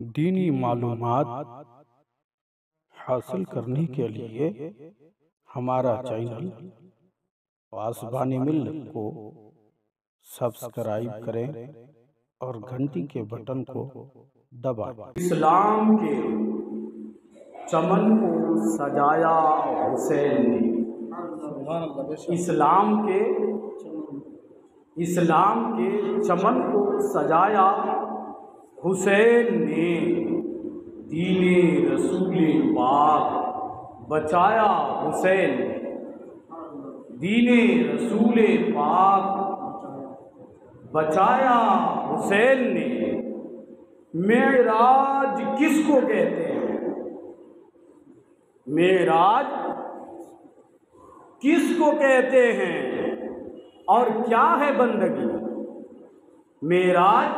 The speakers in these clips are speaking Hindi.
दीनी मालूमात हासिल करने के लिए हमारा चैनल पासबानी मिल्लत को सब्सक्राइब करें और घंटी के बटन को दबाएं। इस्लाम के चमन को सजाया हुसैन ने। इस्लाम के चमन को सजाया हुसैन ने। दीने रसूले पाक बचाया हुसैन ने। दीने रसूले पाक बचाया हुसैन ने। मेराज किसको कहते हैं? मेराज किसको कहते हैं और क्या है बंदगी? मेराज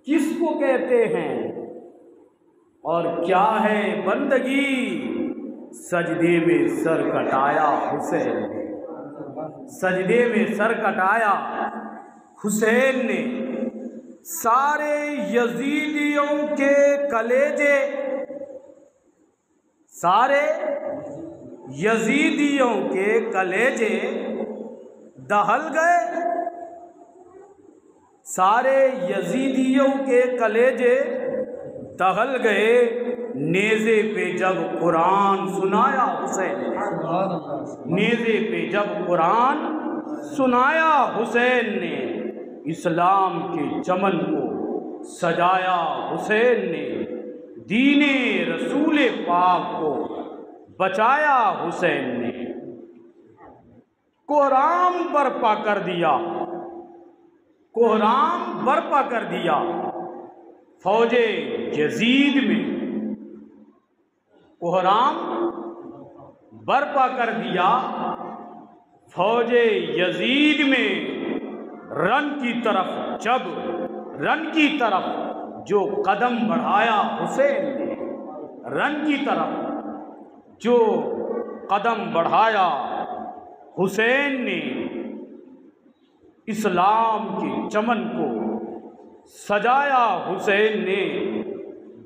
किसको कहते हैं और क्या है बंदगी? सजदे में सर कटाया हुसैन ने। सजदे में सर कटाया हुसैन ने। सारे यजीदियों के कलेजे, सारे यजीदियों के कलेजे दहल गए। सारे यजीदियों के कलेजे दहल गए। नेज़े पे जब कुरान सुनाया हुसैन ने। नेज़े पे जब कुरान सुनाया हुसैन ने। इस्लाम के चमन को सजाया हुसैन ने। दीने रसूले पाक को बचाया हुसैन ने। कोहराम बर्पा कर दिया। कोहराम बर्पा कर दिया फौजे यजीद में। कोहराम बर्पा कर दिया फौजे यजीद में। रन की तरफ जो कदम बढ़ाया हुसैन ने। रन की तरफ जो कदम बढ़ाया हुसैन ने। इस्लाम के चमन को सजाया हुसैन ने।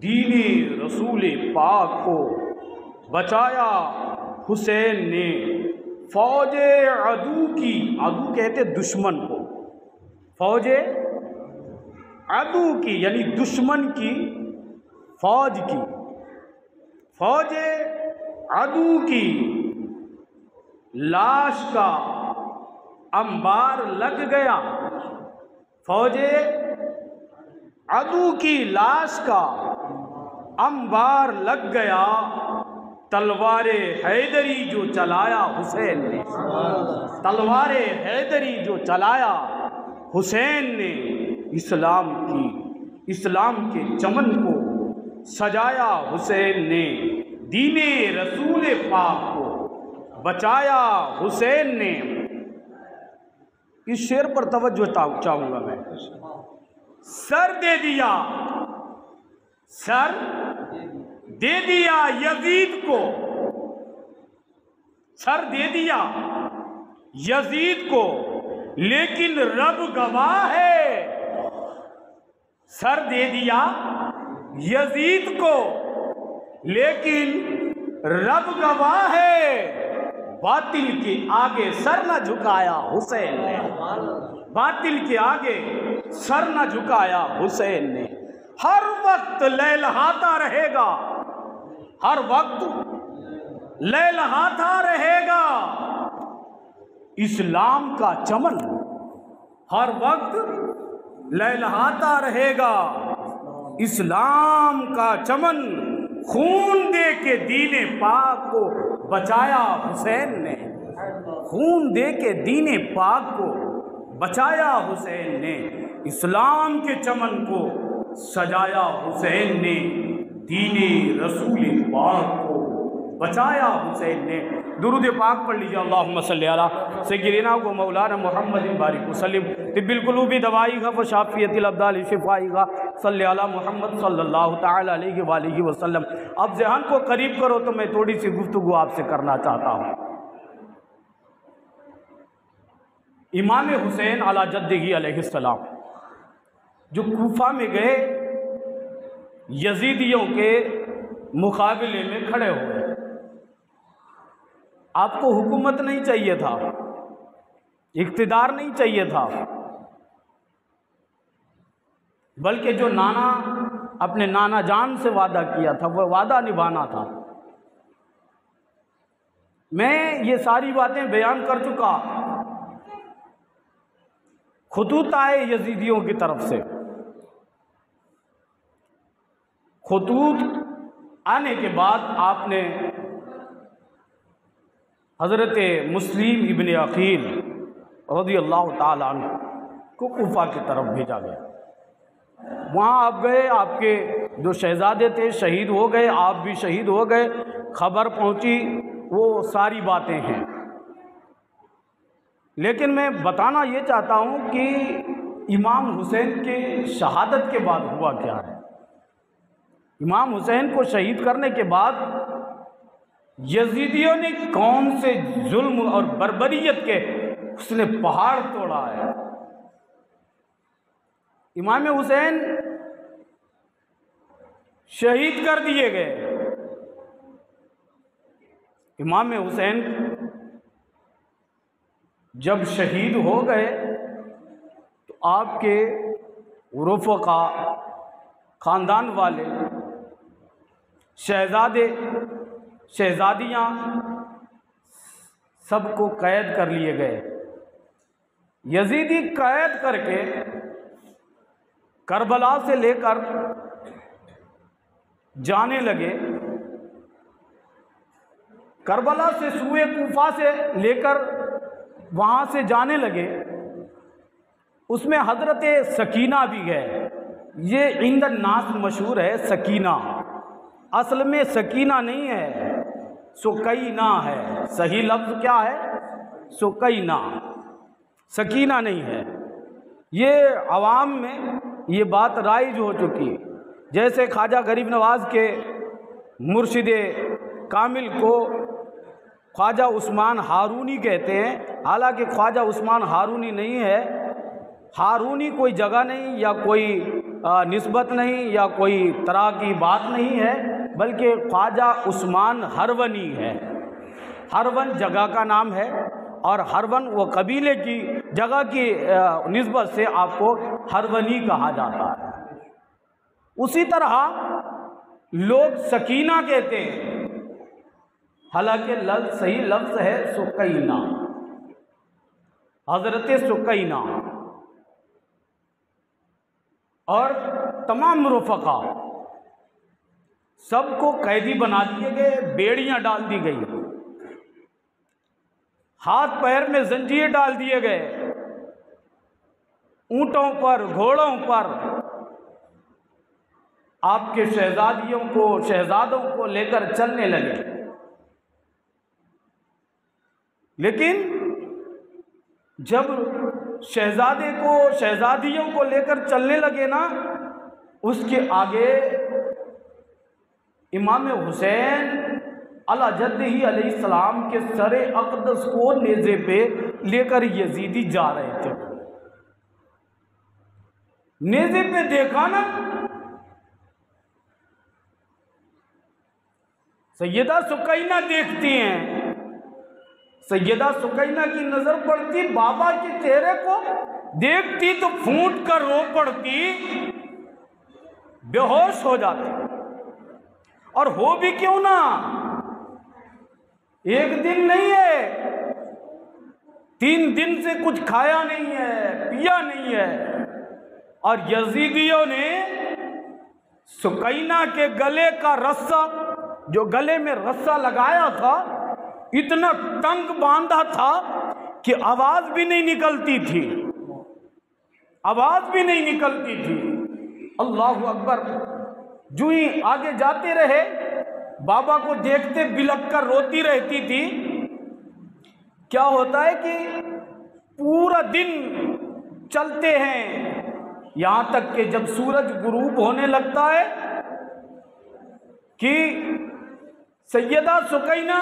दीने रसूले पाक को बचाया हुसैन ने। फौजे अदू की, अदू कहते दुश्मन को, फौजे अदू की यानी दुश्मन की फौज की। फौजे अदू की लाश का अंबार लग गया। फौजे अदू की लाश का अंबार लग गया। तलवारे हैदरी जो चलाया हुसैन ने। तलवारे हैदरी जो चलाया हुसैन ने। इस्लाम के चमन को सजाया हुसैन ने। दीने रसूले पाक को बचाया हुसैन ने। इस शेर पर तवज्जो चाहूंगा मैं। सर दे दिया, सर दे दिया यजीद को। सर दे दिया यजीद को लेकिन रब गवाह है। सर दे दिया यजीद को लेकिन रब गवाह है। बातिल के आगे सर न झुकाया हुसैन ने। बातिल के आगे सर न झुकाया हुसैन ने। हर वक्त लहलहाता रहेगा, हर वक्त लहलहाता रहेगा इस्लाम का चमन। हर वक्त लहलहाता रहेगा इस्लाम का चमन। खून दे के दीने पाक को बचाया हुसैन ने। खून दे के दीने पाक को बचाया हुसैन ने। इस्लाम के चमन को सजाया हुसैन ने। दीने रसूल पाक को बचाया हुसैन ने। दुरूद पाक पढ़ लीजिए। अल्लाहुम्मा सल्ली अला सय्यिदिना व मौलाना मुहम्मदिन बारिक वसल्लिम। तिब्बिल कुलूबी दवाईहा व शाफियतिल अब्दाल शिफाईहा। सल्ली अला मुहम्मद सल्लल्लाहु तआला अलैहि व आलिहि वसल्लम। अब ज़हन को करीब करो तो मैं थोड़ी सी गुफ्तगू आपसे करना चाहता हूँ। इमाम हुसैन अला जद्दिही अलैहिस्सलाम जो कूफा में गए यजीदियों के मुकाबले में खड़े हुए। आपको हुकूमत नहीं चाहिए था, इख्तिदार नहीं चाहिए था, बल्कि जो नाना अपने नाना जान से वादा किया था वह वादा निभाना था। मैं ये सारी बातें बयान कर चुका। खुतूत आए यजीदियों की तरफ से। खुतूत आने के बाद आपने हज़रत मुस्लिम इब्न अकील रज़ियल्लाहु ताला अन्हु को कूफा की तरफ भेजा गया। वहाँ आप गए, आपके जो शहजादे थे शहीद हो गए, आप भी शहीद हो गए, खबर पहुँची, वो सारी बातें हैं। लेकिन मैं बताना ये चाहता हूँ कि इमाम हुसैन के शहादत के बाद हुआ क्या है। इमाम हुसैन को शहीद करने के बाद यजीदियों ने कौन से जुल्म और बर्बरियत के उसने पहाड़ तोड़ा है। इमाम हुसैन शहीद कर दिए गए। इमाम हुसैन जब शहीद हो गए तो आपके रफ़क़ा, ख़ानदान वाले, शहज़ादे शहज़ादियाँ सबको कैद कर लिए गए। यजीदी कैद करके करबला से लेकर जाने लगे। करबला से सूए कूफा से लेकर वहाँ से जाने लगे। उसमें हज़रत सकीना भी गए। ये इंदन नास मशहूर है सकीना, असल में सकीना नहीं है, सुकैना है। सही लफ्ज़ क्या है? सुकैना, सकीना नहीं है। ये अवाम में ये बात राइज हो चुकी है। जैसे ख्वाजा गरीब नवाज के मुर्शिद कामिल को ख्वाजा उस्मान हारूनी कहते हैं, हालांकि ख्वाजा उस्मान हारूनी नहीं है। हारूनी कोई जगह नहीं या कोई निस्बत नहीं या कोई तरह की बात नहीं है, बल्कि ख्वाजा उस्मान हरवनी है। हरवन जगह का नाम है और हरवन वो कबीले की जगह की निस्बत से आपको हरवनी कहा जाता है। उसी तरह लोग सकीना कहते हैं, हालांकि सही लफ्ज़ है सुकैना, हज़रत सुकैना। और तमाम रफ़क़ा सबको कैदी बना दिए गए, बेड़ियां डाल दी गई, हाथ पैर में जंजीर डाल दिए गए, ऊंटों पर घोड़ों पर आपके शहजादियों को शहजादों को लेकर चलने लगे। लेकिन जब शहजादे को शहजादियों को लेकर चलने लगे ना, उसके आगे इमाम हुसैन अला जद्दही अलैहिस्सलाम के सरे अक़दस को नेज़े पे लेकर यजीदी जा रहे थे। नेज़े पे देखा ना, सैयदा सुकैना देखती हैं। सैयदा सुकैना की नजर पड़ती बाबा के चेहरे को, देखती तो फूट कर रो पड़ती, बेहोश हो जाती। और हो भी क्यों ना, एक दिन नहीं है, 3 दिन से कुछ खाया नहीं है, पिया नहीं है। और यजीदियों ने सुकैना के गले का रस्सा, जो गले में रस्सा लगाया था, इतना तंग बांधा था कि आवाज भी नहीं निकलती थी, आवाज भी नहीं निकलती थी। अल्लाहु अकबर। जो ही आगे जाते रहे, बाबा को देखते बिलक कर रोती रहती थी। क्या होता है कि पूरा दिन चलते हैं, यहां तक कि जब सूरज गुरूब होने लगता है कि सैयदा सुकैना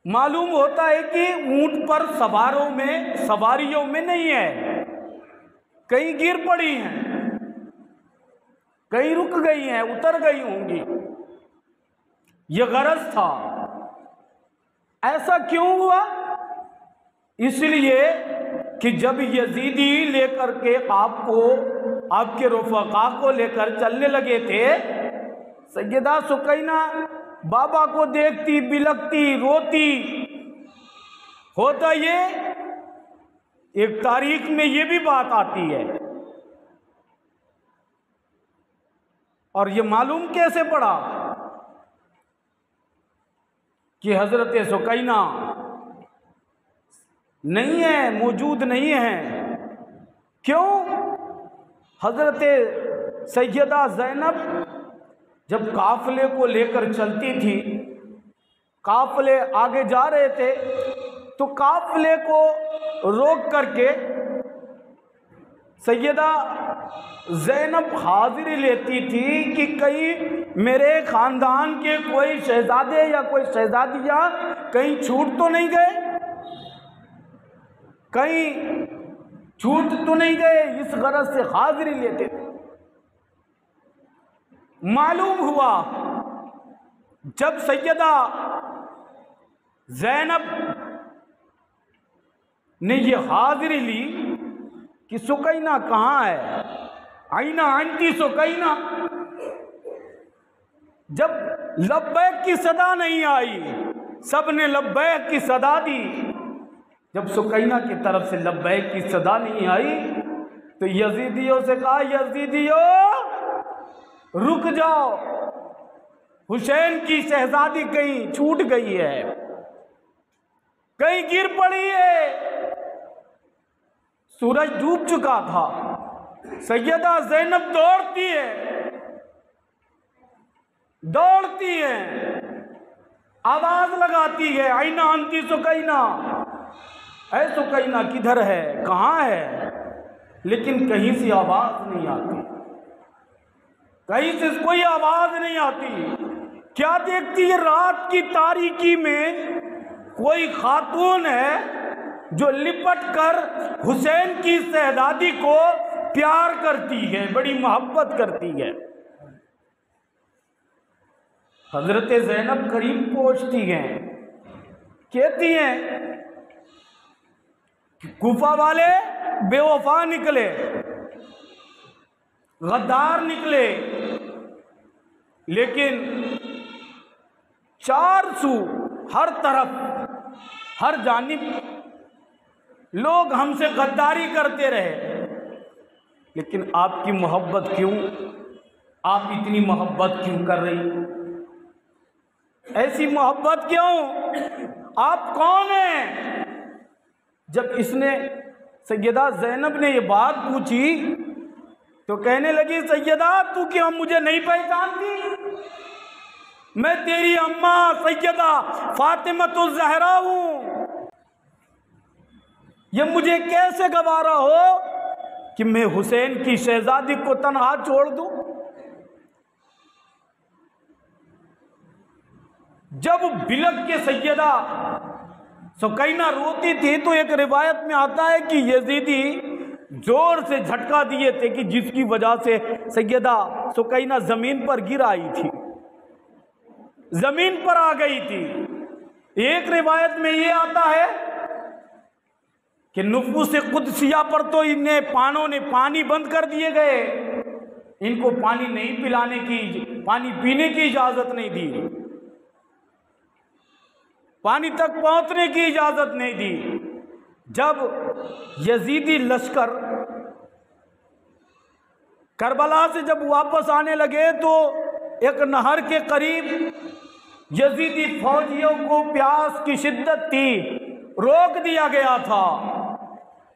मालूम होता है कि ऊंट पर सवारियों में नहीं है, कहीं गिर पड़ी हैं। कहीं रुक गई हैं, उतर गई होंगी। ये गरज था। ऐसा क्यों हुआ? इसलिए कि जब यजीदी लेकर के आपको, आपके रफ़क़ा को लेकर चलने लगे थे, सैयदा सुकैना बाबा को देखती, बिलखती, रोती। होता ये, एक तारीख में ये भी बात आती है, और ये मालूम कैसे पड़ा कि हजरत सुकैना नहीं है, मौजूद नहीं है। क्यों? हजरत सैयदा ज़ैनब जब काफिले को लेकर चलती थी, काफिले आगे जा रहे थे, तो काफिले को रोक करके सैयदा ज़ैनब हाजिरी लेती थी कि कहीं मेरे ख़ानदान के कोई शहजादे या कोई शहजादियाँ कहीं छूट तो नहीं गए, कहीं छूट तो नहीं गए, इस गरज से हाजिरी लेते थे। मालूम हुआ जब सैयदा ज़ैनब ने ये हाजिरी ली कि सुकैना कहाँ है, आईना आंटी सुकैना, जब लब्बैक की सदा नहीं आई, सबने लब्बैक की सदा दी, जब सुकैना की तरफ से लब्बैक की सदा नहीं आई तो यजीदियों से कहा, यजीदियों रुक जाओ, हुसैन की शहजादी कहीं छूट गई है, कहीं गिर पड़ी है। सूरज डूब चुका था। सैयदा ज़ैनब दौड़ती है, दौड़ती है, आवाज लगाती है, आईना आंटी सुकैना, ऐ सुकैना किधर है, कहाँ है? लेकिन कहीं से आवाज नहीं आती, कहीं से कोई आवाज नहीं आती। क्या देखती है? रात की तारीकी में कोई खातून है जो लिपट कर हुसैन की शहजादी को प्यार करती है, बड़ी मोहब्बत करती है। हजरत ज़ैनब करीब पहुंचती हैं, कहती हैं कि कुफा वाले बेवफा निकले, गद्दार निकले, लेकिन चार सू हर तरफ, हर जानिब लोग हमसे गद्दारी करते रहे, लेकिन आपकी मोहब्बत क्यों, आप इतनी मोहब्बत क्यों कर रही, ऐसी मोहब्बत क्यों, आप कौन हैं? जब इसने, सैयदा ज़ैनब ने ये बात पूछी तो कहने लगी, सैयदा तू क्यों मुझे नहीं पहचानती? मैं तेरी अम्मा सैयदा फातिमतुज़ ज़हरा हूँ। ये मुझे कैसे गवारा हो कि मैं हुसैन की शहजादी को तन्हा छोड़ दूं? जब बिलक के सैयदा सुकैना रोती थी तो एक रिवायत में आता है कि यजीदी जोर से झटका दिए थे कि जिसकी वजह से सैयदा सुकैना जमीन पर गिर आई थी, जमीन पर आ गई थी। एक रिवायत में ये आता है कि नुफूस कुदसिया पर तो इन्हें पानों ने पानी बंद कर दिए गए, इनको पानी नहीं पिलाने की, पानी पीने की इजाजत नहीं दी, पानी तक पहुंचने की इजाजत नहीं दी। जब यजीदी लश्कर करबला से जब वापस आने लगे तो एक नहर के करीब यजीदी फौजियों को प्यास की शिद्दत थी, रोक दिया गया था।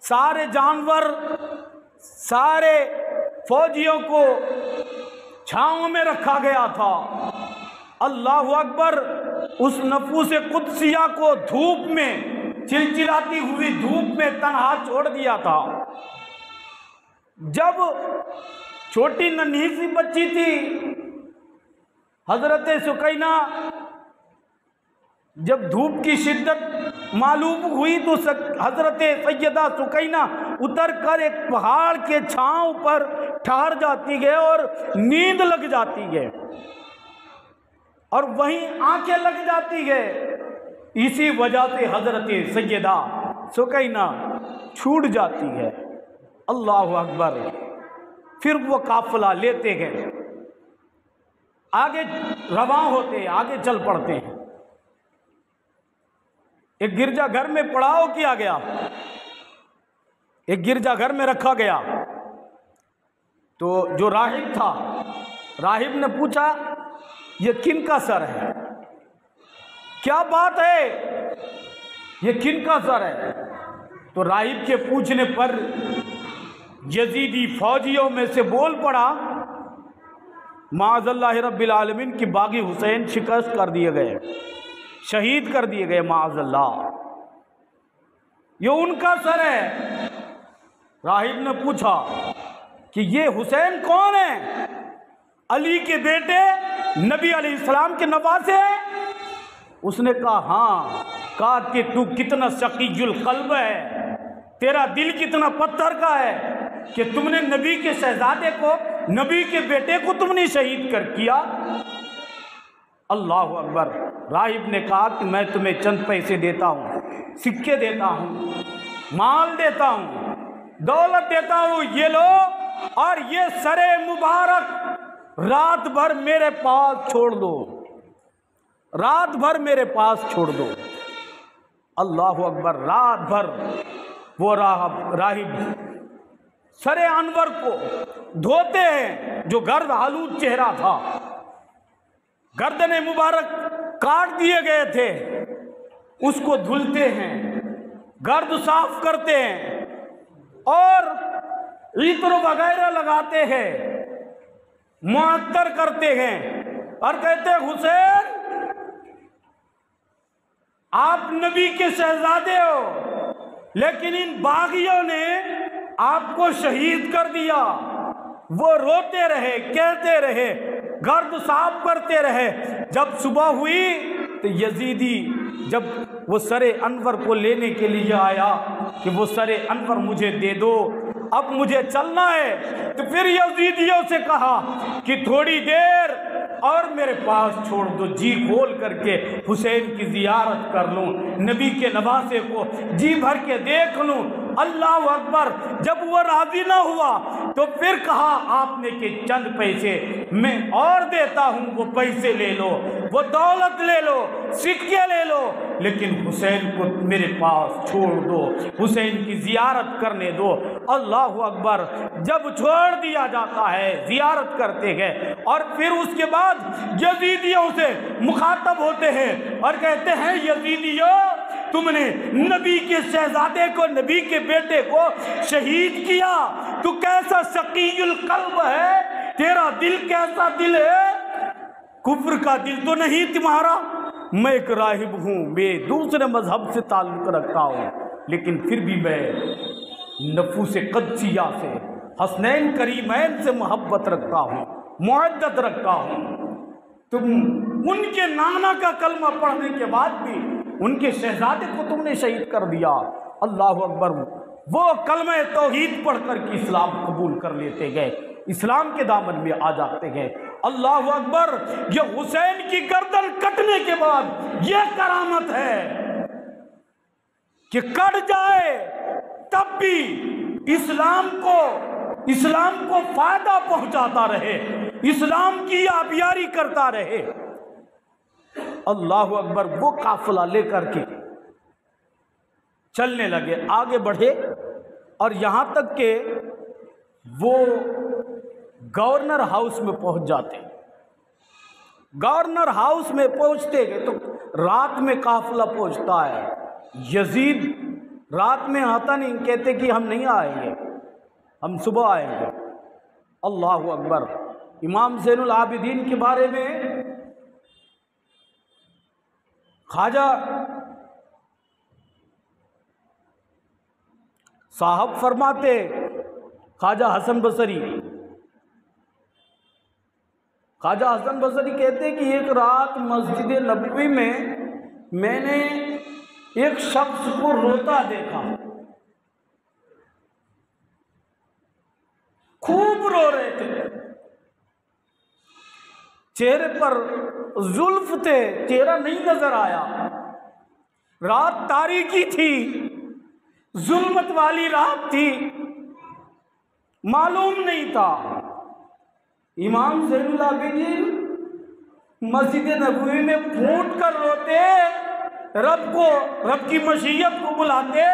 सारे जानवर, सारे फौजियों को छांव में रखा गया था। अल्लाह अकबर, उस नफूस कुदसिया को धूप में, चिलचिलाती हुई धूप में तन्हा छोड़ दिया था। जब छोटी नन्ही सी बच्ची थी हजरत सुकैना, जब धूप की शिद्दत मालूम हुई तो हजरत सैयदा सुकैना उतर कर एक पहाड़ के छांव पर ठहर जाती है और नींद लग जाती है और वहीं आंखें लग जाती है। इसी वजह से हजरत सैयदा सुकैना छूट जाती है। अल्लाह अकबर। फिर वो काफिला लेते गए, आगे रवा होते हैं, आगे चल पड़ते हैं। एक गिरजाघर में पड़ाव किया गया, एक गिरजाघर में रखा गया। तो जो राहिब था, राहिब ने पूछा ये किन का सर है, क्या बात है, ये किन का सर है। तो राहिब के पूछने पर यजीदी फौजियों में से बोल पड़ा, माअज़ल्लाह रब्बिल आलमीन की बागी हुसैन शिकस्त कर दिए गए, शहीद कर दिए गए, माअज़ल्लाह, ये उनका सर है। राहिब ने पूछा कि ये हुसैन कौन है, अली के बेटे, नबी अलैहिस्सलाम के नवासे हैं। उसने कहा हाँ। कहा कि तू कितना शकीजुल क़ल्ब है, तेरा दिल कितना पत्थर का है कि तुमने नबी के शहजादे को, नबी के बेटे को तुमने शहीद कर किया। अल्लाह अकबर। राहिब ने कहा कि मैं तुम्हें चंद पैसे देता हूँ, सिक्के देता हूँ, माल देता हूँ, दौलत देता हूँ, ये लो, और ये सरे मुबारक रात भर मेरे पास छोड़ दो, रात भर मेरे पास छोड़ दो। अल्लाह अकबर। रात भर वो राहिब सरे अनवर को धोते हैं, जो गर्द आलूद चेहरा था, गर्दने मुबारक काट दिए गए थे, उसको धुलते हैं, गर्द साफ करते हैं और इत्र वगैरह लगाते हैं, मुअत्तर करते हैं और कहते हैं हुसैन आप नबी के शहजादे हो, लेकिन इन बागियों ने आपको शहीद कर दिया। वो रोते रहे, कहते रहे, गर्द साफ करते रहे। जब सुबह हुई तो यजीदी जब वो सरे अनवर को लेने के लिए आया कि वो सरे अनवर मुझे दे दो, अब मुझे चलना है, तो फिर यजीदियों से कहा कि थोड़ी देर और मेरे पास छोड़ दो, जी खोल करके हुसैन की जियारत कर लूं, नबी के नवासे को जी भर के देख लूं। अल्लाह अकबर। जब वो राजी ना हुआ तो फिर कहा आपने कि चंद पैसे मैं और देता हूं, वो पैसे ले लो, वो दौलत ले लो, सिक्के ले लो, लेकिन हुसैन को मेरे पास छोड़ दो, हुसैन की जियारत करने दो। अल्लाह अकबर। जब छोड़ दिया जाता है, जियारत करते हैं और फिर उसके बाद यजीदियों से मुखातब होते हैं और कहते हैं यजीदियों तुमने नबी के शहजादे को, नबी के बेटे को शहीद किया, तू कैसा शकीयुल क़ल्ब है, तेरा दिल कैसा दिल है, कुफ्र का दिल तो नहीं तुम्हारा। मैं एक राहिब हूँ, मैं दूसरे मजहब से ताल्लुक़ रखता हूँ, लेकिन फिर भी मैं नफूस क़द्सिया से, हसनैन करीमैन से मोहब्बत रखता हूँ, मुअद्दत रखता हूँ। तुम उनके नाना का कलमा पढ़ने के बाद भी उनके शहजादे को तुमने शहीद कर दिया। अल्लाह अकबर। वो कलमे तौहीद पढ़कर के इस्लाम कबूल कर लेते गए, इस्लाम के दामन में आ जाते गए। अल्लाह अकबर। ये हुसैन की गर्दन कटने के बाद ये करामत है कि कट जाए तब भी इस्लाम को फायदा पहुंचाता रहे, इस्लाम की आबियारी करता रहे। अल्लाह अकबर। वो काफिला लेकर के चलने लगे, आगे बढ़े और यहां तक के वो गवर्नर हाउस में पहुंच जाते। गवर्नर हाउस में पहुंचते गए तो रात में काफिला पहुंचता है। यजीद रात में आता नहीं, कहते कि हम नहीं आएंगे, हम सुबह आएंगे। अल्लाह अकबर। इमाम ज़ैनुल आबिदीन के बारे में ख्वाजा साहब फरमाते, ख्वाजा हसन बसरी कहते कि एक रात मस्जिद नबवी में मैंने एक शख्स को रोता देखा, खूब रो रहे थे, चेहरे पर जुल्फ थे, चेहरा नहीं नजर आया, रात तारीकी थी, जुल्मत वाली रात थी, मालूम नहीं था। इमाम ज़ैनुल आबिदीन मस्जिद नबवी में फूट कर रोते, रब की मशीयत को बुलाते,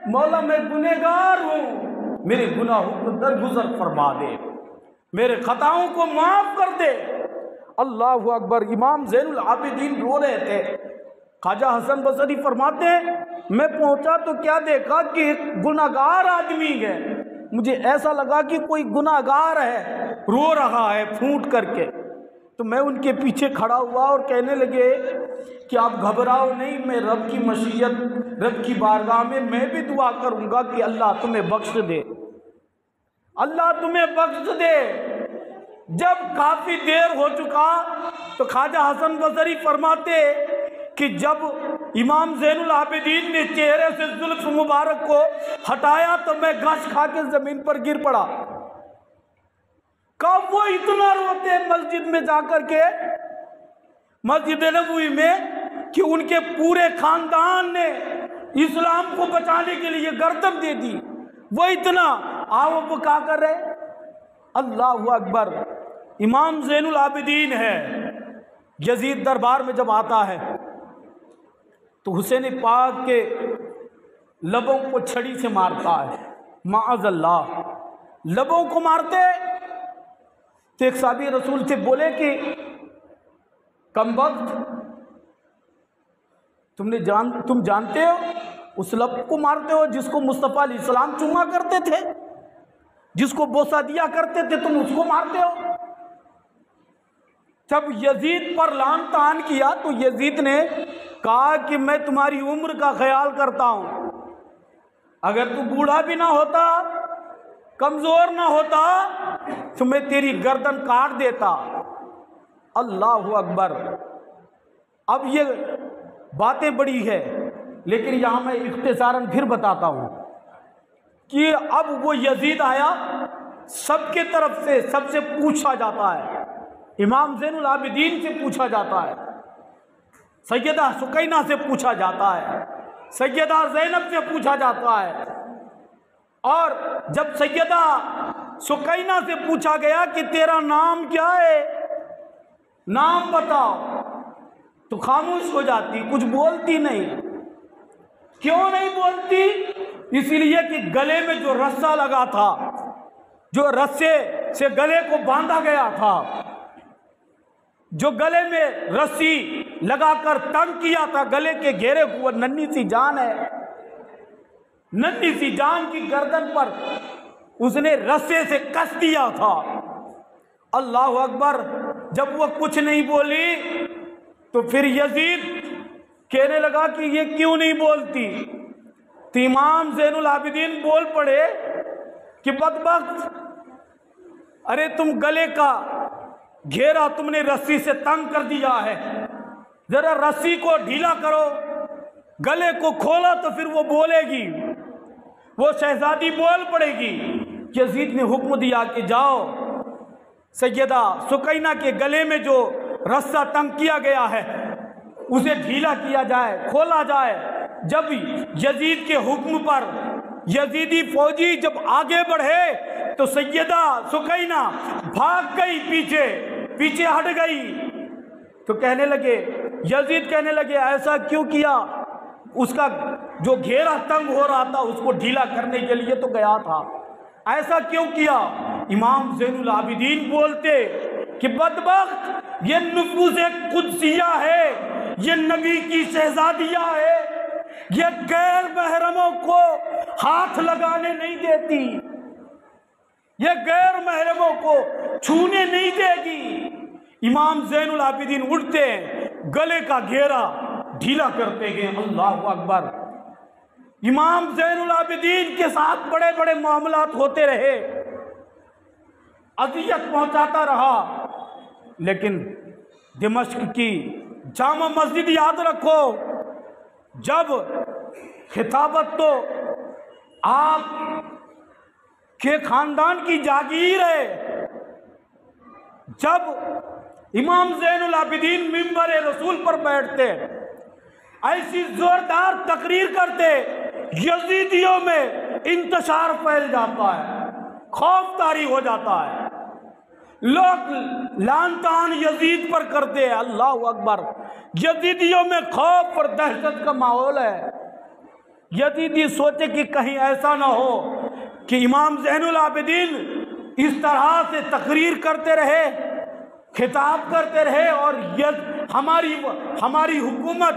मौला मैं गुनहगार हूँ, मेरे गुनाहों को दरगुजर फरमा दे, मेरे खताओं को माफ कर दे। अल्लाहु अकबर। इमाम ज़ैनुल आबिदीन रो रहे थे। ख्वाजा हसन बसरी फरमाते हैं, मैं पहुंचा तो क्या देखा कि एक गुनाहगार आदमी है, मुझे ऐसा लगा कि कोई गुनाहगार है, रो रहा है फूट करके। तो मैं उनके पीछे खड़ा हुआ और कहने लगे कि आप घबराओ नहीं, मैं रब की मशीयत, रब की बारगाह में मैं भी दुआ करूंगा कि अल्लाह तुम्हें बख्श दे, अल्लाह तुम्हें बख्श दे। जब काफी देर हो चुका तो ख्वाजा हसन बसरी फरमाते कि जब इमाम ज़ैनुल आबिदीन ने चेहरे से जुल्फ मुबारक को हटाया तो मैं गश खा के जमीन पर गिर पड़ा। कब वो इतना रोते मस्जिद में जाकर के, मस्जिद नबवी में, कि उनके पूरे खानदान ने इस्लाम को बचाने के लिए गर्दन दे दी। वो इतना आओ वो क्या कर रहे। अल्लाहु अकबर। इमाम ज़ैनुल आबिदीन है, यजीद दरबार में जब आता है तो हुसैन पाक के लबों को छड़ी से मारता है, माअज़ल्लाह, लबों को मारते। तो एक साहबी रसूल से बोले कि कमबख्त, तुम जानते हो उस लब को मारते हो जिसको मुस्तफ़ा अलैहिस्सलाम चूमा करते थे, जिसको बोसा दिया करते थे, तुम उसको मारते हो। जब यजीद पर लान तान किया तो यजीद ने कहा कि मैं तुम्हारी उम्र का ख्याल करता हूं, अगर तू बूढ़ा भी ना होता, कमजोर ना होता, तो मैं तेरी गर्दन काट देता। अल्लाहु अकबर। अब ये बातें बड़ी है, लेकिन यहां मैं इख्तिसारन फिर बताता हूं कि अब वो यजीद आया, सबके तरफ से सबसे पूछा जाता है, इमाम ज़ैनुल आबिदीन से पूछा जाता है, सैयदा सुकैना से पूछा जाता है, सैयदा ज़ैनब से पूछा जाता है। और जब सैयदा सुकैना से पूछा गया कि तेरा नाम क्या है, नाम बताओ, तो खामोश हो जाती, कुछ बोलती नहीं। क्यों नहीं बोलती? इसलिए कि गले में जो रस्सा लगा था, जो रस्से से गले को बांधा गया था, जो गले में रस्सी लगाकर तंग किया था गले के घेरे को, वो नन्ही सी जान है, नन्ही सी जान की गर्दन पर उसने रस्से से कस दिया था। अल्लाह अकबर। जब वो कुछ नहीं बोली तो फिर यजीद कहने लगा कि ये क्यों नहीं बोलती। तो इमाम ज़ैनुल आबिदीन बोल पड़े कि बदबख्त, अरे तुम गले का घेरा तुमने रस्सी से तंग कर दिया है, जरा रस्सी को ढीला करो, गले को खोला तो फिर वो बोलेगी, वो शहजादी बोल पड़ेगी। यजीद ने हुक्म दिया कि जाओ सैयदा सुकैना के गले में जो रस्सा तंग किया गया है उसे ढीला किया जाए, खोला जाए। जब यजीद के हुक्म पर यजीदी फौजी जब आगे बढ़े तो सैयदा सुकैना भाग गई, पीछे हट गई। तो कहने लगे, यजीद कहने लगे ऐसा क्यों किया, उसका जो घेरा तंग हो रहा था उसको ढीला करने के लिए तो गया था, ऐसा क्यों किया। इमाम ज़ैनुल आबिदीन बोलते कि बदबख्त, ये नुफूज़े कुद्सिया है, ये नबी की शहजादियाँ है, ये गैर महरमों को हाथ लगाने नहीं देती, ये गैर महरमों को छूने नहीं देगी। इमाम ज़ैनुल आबिदीन उठते हैं, गले का घेरा ढीला करते गए। अल्लाह अकबर। इमाम ज़ैनुल आबिदीन के साथ बड़े बड़े मामलात होते रहे, अज़ियत पहुंचाता रहा, लेकिन दिमश्क की जामा मस्जिद याद रखो, जब खिताबत तो आप के खानदान की जागीर है, जब इमाम ज़ैनुल आबिदीन मिंबर रसूल पर बैठते, ऐसी जोरदार तकरीर करते, यजीदियों में इंतशार फैल जाता है, खौफ तारी हो जाता है, लोग लान तान यजीद पर करते हैं। अल्लाह अकबर। यजीदियों में खौफ और दहशत का माहौल है। यजीदी सोचे कि कहीं ऐसा ना हो कि इमाम ज़ैनुल आबिदीन इस तरह से तकरीर करते रहे, खिताब करते रहे और हमारी हुकूमत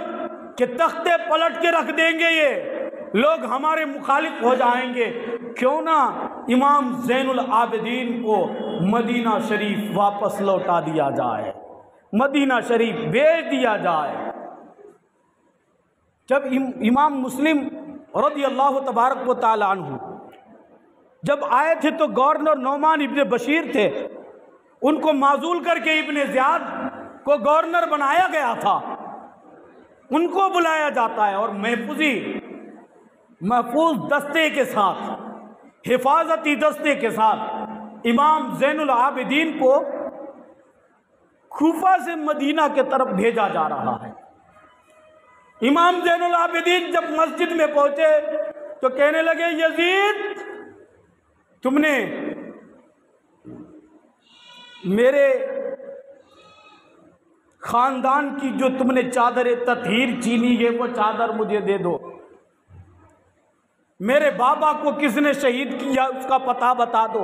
के तख्ते पलट के रख देंगे, ये लोग हमारे मुखालिफ हो जाएंगे। क्यों ना इमाम ज़ैनुल आबिदीन को मदीना शरीफ वापस लौटा दिया जाए, मदीना शरीफ भेज दिया जाए। जब इमाम मुस्लिम रज़ियल्लाहु तबारक व तआला अन्हु जब आए थे तो गवर्नर नौमान इब्ने बशीर थे, उनको माजूल करके इब्ने ज़ियाद को गवर्नर बनाया गया था। उनको बुलाया जाता है और महफूज दस्ते के साथ, हिफाजती दस्ते के साथ इमाम ज़ैनुल आबिदीन को कूफा से मदीना के तरफ भेजा जा रहा है। इमाम ज़ैनुल आबिदीन जब मस्जिद में पहुंचे तो कहने लगे, यजीद, तुमने मेरे खानदान की जो तुमने चादर ततहीर छीनी है, वो चादर मुझे दे दो। मेरे बाबा को किसने शहीद किया उसका पता बता दो।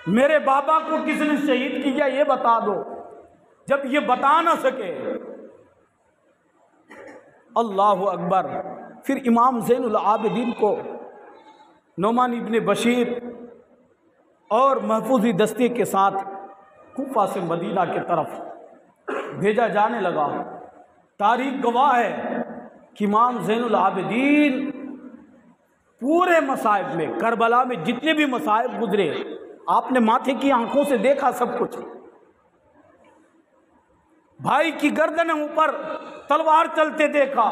मेरे बाबा को किसने शहीद किया ये बता दो। जब ये बता ना सके, अल्लाह अकबर, फिर इमाम ज़ैनुल आबिदीन को नौमान इब्ने बशीर और महफूजी दस्ते के साथ कूफा से मदीना की तरफ भेजा जाने लगा। तारीख गवाह है कि इमाम ज़ैनुल आबिदीन पूरे मसाइब में, करबला में जितने भी मसाइब गुजरे, आपने माथे की आंखों से देखा सब कुछ। भाई की गर्दन ऊपर तलवार चलते देखा,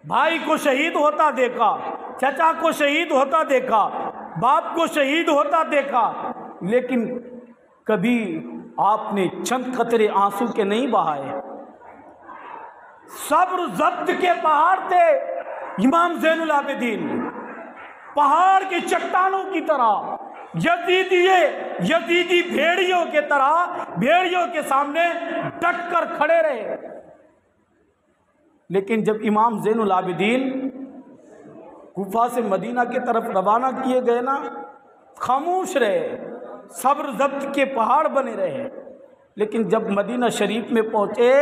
भाई को शहीद होता देखा, चचा को शहीद होता देखा, बाप को शहीद होता देखा, लेकिन कभी आपने चंद कतरे आंसू के नहीं बहाए। सब्र ज़ब्त के पहाड़ थे इमाम ज़ैनुल आबिदीन, पहाड़ की चट्टानों की तरह। यजीदी भेड़ियों के तरह, भेड़ियों के सामने डट कर खड़े रहे। लेकिन जब इमाम ज़ैनुल आबिदीन कूफा से मदीना की तरफ रवाना किए गए ना, खामोश रहे, सब्र ज़ब्त के पहाड़ बने रहे। लेकिन जब मदीना शरीफ में पहुँचे,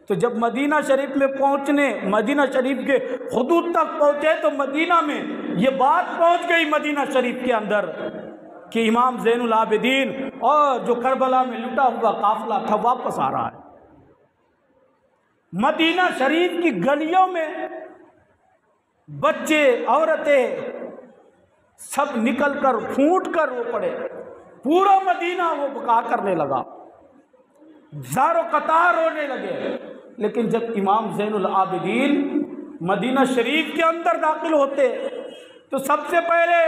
तो जब मदीना शरीफ में पहुँचने, मदीना शरीफ के हुदूद तक पहुँचे, तो मदीना में ये बात पहुँच गई मदीना शरीफ के अंदर कि इमाम ज़ैनुल आबिदीन और जो करबला में लुटा हुआ काफिला था वापस आ रहा है। मदीना शरीफ की गलियों में बच्चे, औरतें सब निकलकर फूट कर रो पड़े। पूरा मदीना वो बका करने लगा, ज़ारो कतार रोने लगे। लेकिन जब इमाम ज़ैनुल आबिदीन मदीना शरीफ के अंदर दाखिल होते तो सबसे पहले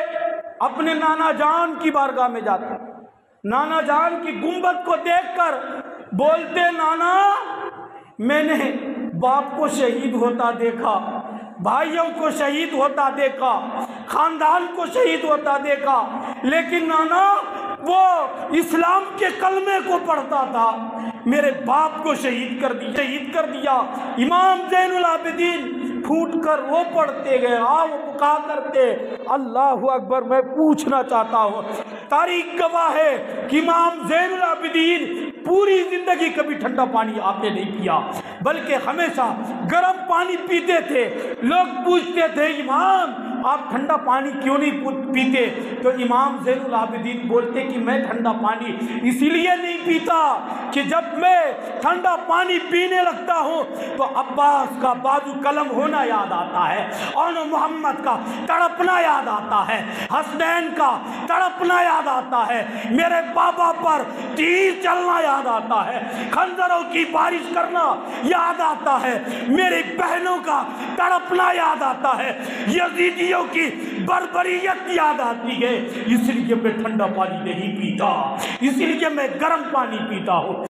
अपने नाना जान की बारगाह में जाते, नाना जान की गुंबद को देखकर बोलते, नाना, मैंने बाप को शहीद होता देखा, भाइयों को शहीद होता देखा, खानदान को शहीद होता देखा, लेकिन नाना वो इस्लाम के कलमे को पढ़ता था, मेरे बाप को शहीद कर दिया। इमाम ज़ैनुल आबिदीन फूट कर वो पढ़ते गए, वो पुका करते, अल्लाह अकबर। मैं पूछना चाहता हूँ, तारीख गवाह है कि इमाम ज़ैनुल आबिदीन पूरी जिंदगी कभी ठंडा पानी आपने नहीं किया, बल्कि हमेशा गर्म पानी पीते थे। लोग पूछते थे, इमाम आप ठंडा पानी क्यों नहीं पीते? तो इमाम ज़ैनुल आबिदीन बोलते कि मैं ठंडा पानी इसीलिए नहीं पीता कि जब मैं ठंडा पानी पीने लगता हूँ तो अब्बास का बाजू कलम होना याद आता है, और मोहम्मद का तड़पना याद आता है, हसनैन का तड़पना याद आता है, मेरे बाबा पर तीर चलना याद आता है, खंजरों की बारिश करना याद आता है, मेरी बहनों का तड़पना याद आता है, यजीदियों की बर्बरियत याद आती है। इसलिए मैं ठंडा पानी नहीं पीता, इसलिए मैं गर्म पानी पीता हूँ।